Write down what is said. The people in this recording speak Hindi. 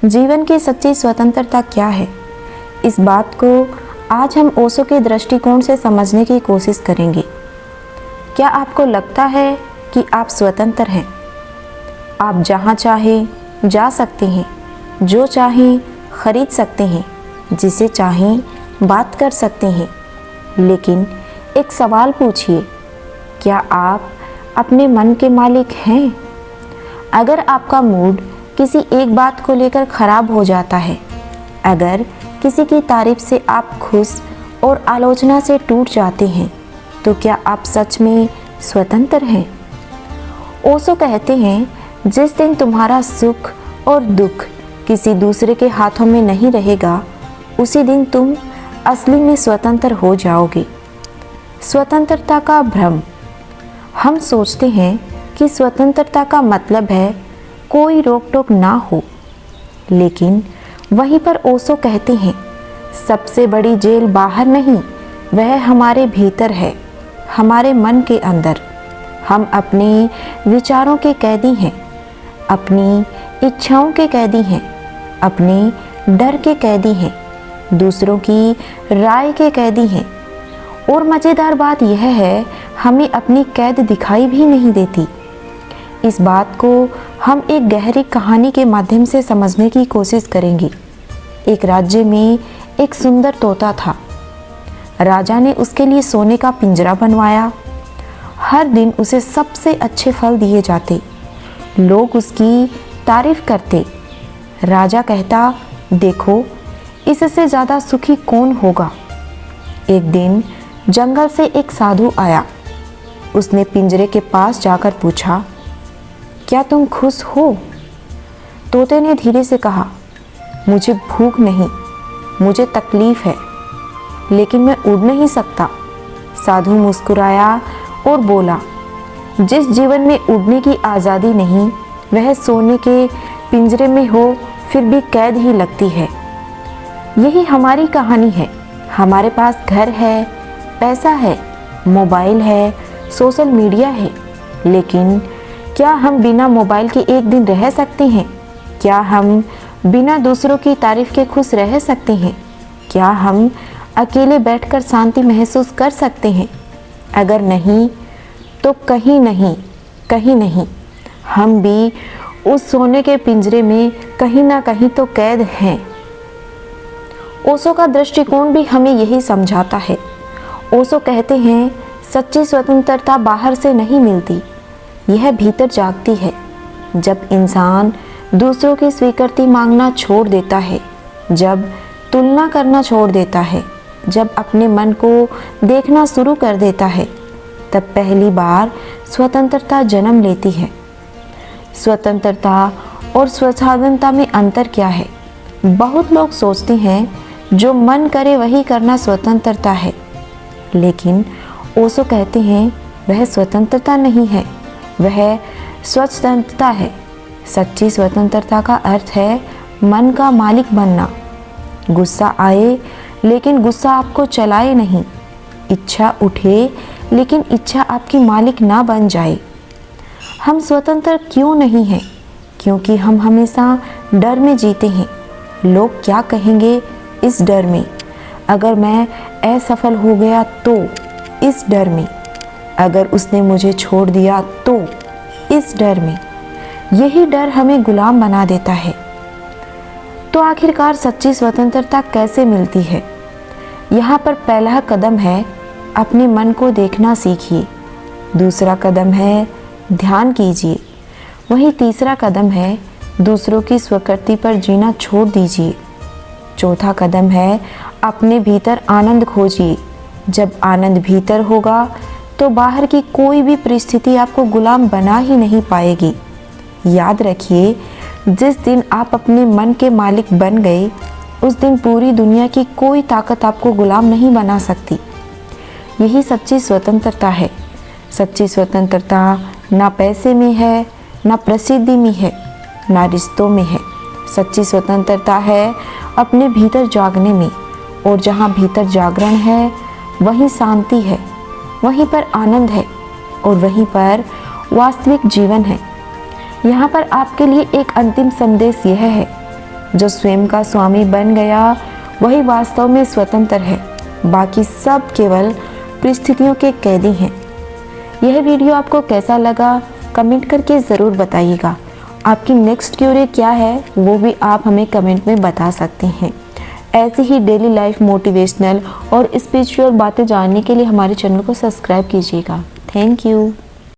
जीवन की सच्ची स्वतंत्रता क्या है? इस बात को आज हम ओशो के दृष्टिकोण से समझने की कोशिश करेंगे। क्या आपको लगता है कि आप स्वतंत्र हैं? आप जहाँ चाहें जा सकते हैं, जो चाहें खरीद सकते हैं, जिसे चाहें बात कर सकते हैं। लेकिन एक सवाल पूछिए, क्या आप अपने मन के मालिक हैं? अगर आपका मूड किसी एक बात को लेकर खराब हो जाता है, अगर किसी की तारीफ से आप खुश और आलोचना से टूट जाते हैं, तो क्या आप सच में स्वतंत्र हैं? ओशो कहते हैं, जिस दिन तुम्हारा सुख और दुख किसी दूसरे के हाथों में नहीं रहेगा, उसी दिन तुम असली में स्वतंत्र हो जाओगे। स्वतंत्रता का भ्रम। हम सोचते हैं कि स्वतंत्रता का मतलब है कोई रोक टोक ना हो, लेकिन वहीं पर ओशो कहते हैं, सबसे बड़ी जेल बाहर नहीं, वह हमारे भीतर है, हमारे मन के अंदर। हम अपने विचारों के कैदी हैं, अपनी इच्छाओं के कैदी हैं, अपने डर के कैदी हैं, दूसरों की राय के कैदी हैं। और मज़ेदार बात यह है, हमें अपनी कैद दिखाई भी नहीं देती। इस बात को हम एक गहरी कहानी के माध्यम से समझने की कोशिश करेंगे। एक राज्य में एक सुंदर तोता था। राजा ने उसके लिए सोने का पिंजरा बनवाया। हर दिन उसे सबसे अच्छे फल दिए जाते। लोग उसकी तारीफ करते। राजा कहता, देखो, इससे ज़्यादा सुखी कौन होगा। एक दिन जंगल से एक साधु आया। उसने पिंजरे के पास जाकर पूछा, क्या तुम खुश हो? तोते ने धीरे से कहा, मुझे भूख नहीं, मुझे तकलीफ है, लेकिन मैं उड़ नहीं सकता। साधु मुस्कुराया और बोला, जिस जीवन में उड़ने की आज़ादी नहीं, वह सोने के पिंजरे में हो फिर भी कैद ही लगती है। यही हमारी कहानी है। हमारे पास घर है, पैसा है, मोबाइल है, सोशल मीडिया है, लेकिन क्या हम बिना मोबाइल के एक दिन रह सकते हैं? क्या हम बिना दूसरों की तारीफ के खुश रह सकते हैं? क्या हम अकेले बैठकर शांति महसूस कर सकते हैं? अगर नहीं, तो कहीं नहीं हम भी उस सोने के पिंजरे में कहीं ना कहीं तो कैद हैं। ओशो का दृष्टिकोण भी हमें यही समझाता है। ओशो कहते हैं, सच्ची स्वतंत्रता बाहर से नहीं मिलती, यह भीतर जागती है। जब इंसान दूसरों की स्वीकृति मांगना छोड़ देता है, जब तुलना करना छोड़ देता है, जब अपने मन को देखना शुरू कर देता है, तब पहली बार स्वतंत्रता जन्म लेती है। स्वतंत्रता और स्वच्छंदता में अंतर क्या है? बहुत लोग सोचते हैं जो मन करे वही करना स्वतंत्रता है, लेकिन ओशो कहते हैं वह स्वतंत्रता नहीं है, वह स्वतंत्रता है। सच्ची स्वतंत्रता का अर्थ है मन का मालिक बनना। गुस्सा आए लेकिन गुस्सा आपको चलाए नहीं, इच्छा उठे लेकिन इच्छा आपकी मालिक ना बन जाए। हम स्वतंत्र क्यों नहीं हैं? क्योंकि हम हमेशा डर में जीते हैं। लोग क्या कहेंगे, इस डर में। अगर मैं असफल हो गया तो, इस डर में। अगर उसने मुझे छोड़ दिया तो, इस डर में। यही डर हमें गुलाम बना देता है। तो आखिरकार सच्ची स्वतंत्रता कैसे मिलती है? यहाँ पर पहला कदम है, अपने मन को देखना सीखिए। दूसरा कदम है, ध्यान कीजिए। वहीं तीसरा कदम है, दूसरों की स्वीकृति पर जीना छोड़ दीजिए। चौथा कदम है, अपने भीतर आनंद खोजिए। जब आनंद भीतर होगा तो बाहर की कोई भी परिस्थिति आपको गुलाम बना ही नहीं पाएगी। याद रखिए, जिस दिन आप अपने मन के मालिक बन गए, उस दिन पूरी दुनिया की कोई ताकत आपको गुलाम नहीं बना सकती। यही सच्ची स्वतंत्रता है। सच्ची स्वतंत्रता ना पैसे में है, ना प्रसिद्धि में है, ना रिश्तों में है। सच्ची स्वतंत्रता है अपने भीतर जागने में, और जहाँ भीतर जागरण है, वहीं शांति है, वहीं पर आनंद है, और वहीं पर वास्तविक जीवन है। यहाँ पर आपके लिए एक अंतिम संदेश यह है, जो स्वयं का स्वामी बन गया वही वास्तव में स्वतंत्र है, बाकी सब केवल परिस्थितियों के कैदी हैं। यह वीडियो आपको कैसा लगा कमेंट करके ज़रूर बताइएगा। आपकी नेक्स्ट क्यूरी क्या है वो भी आप हमें कमेंट में बता सकते हैं। ऐसी ही डेली लाइफ मोटिवेशनल और स्पिरिचुअल बातें जानने के लिए हमारे चैनल को सब्सक्राइब कीजिएगा। Thank you.